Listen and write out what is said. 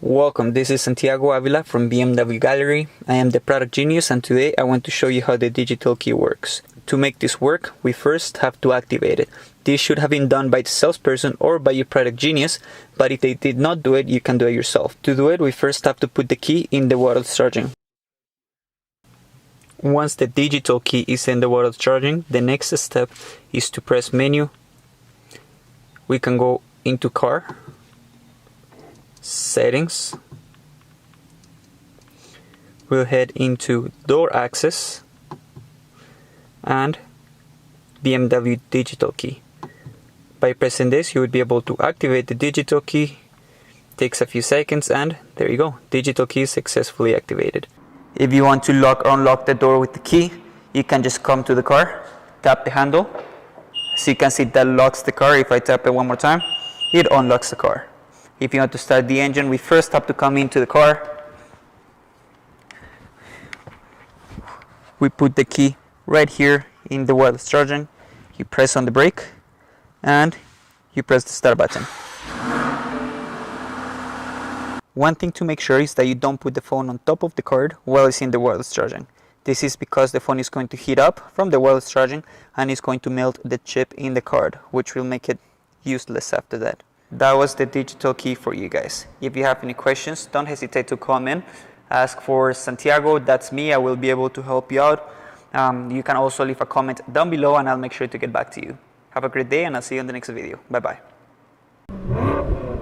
Welcome, this is Santiago Avila from BMW Gallery. I am the product genius and today I want to show you how the digital key works. To make this work, we first have to activate it. This should have been done by the salesperson or by your product genius, but if they did not do it, you can do it yourself. To do it, we first have to put the key in the wireless charging. Once the digital key is in the wireless charging, the next step is to press menu. We can go into car, settings, we'll head into door access and BMW Digital Key. By pressing this, you would be able to activate the digital key. Takes a few seconds and there you go, digital key is successfully activated. If you want to lock or unlock the door with the key, you can just come to the car, tap the handle. So you can see that locks the car. If I tap it one more time, it unlocks the car. If you want to start the engine, we first have to come into the car. We put the key right here in the wireless charging. You press on the brake and you press the start button. One thing to make sure is that you don't put the phone on top of the card while it's in the wireless charging. This is because the phone is going to heat up from the wireless charging and is going to melt the chip in the card, which will make it useless after that. That was the digital key for you guys. If you have any questions, don't hesitate to comment. Ask for Santiago, that's me, I will be able to help you out. You can also leave a comment down below and I'll make sure to get back to you. Have a great day and I'll see you in the next video. Bye bye.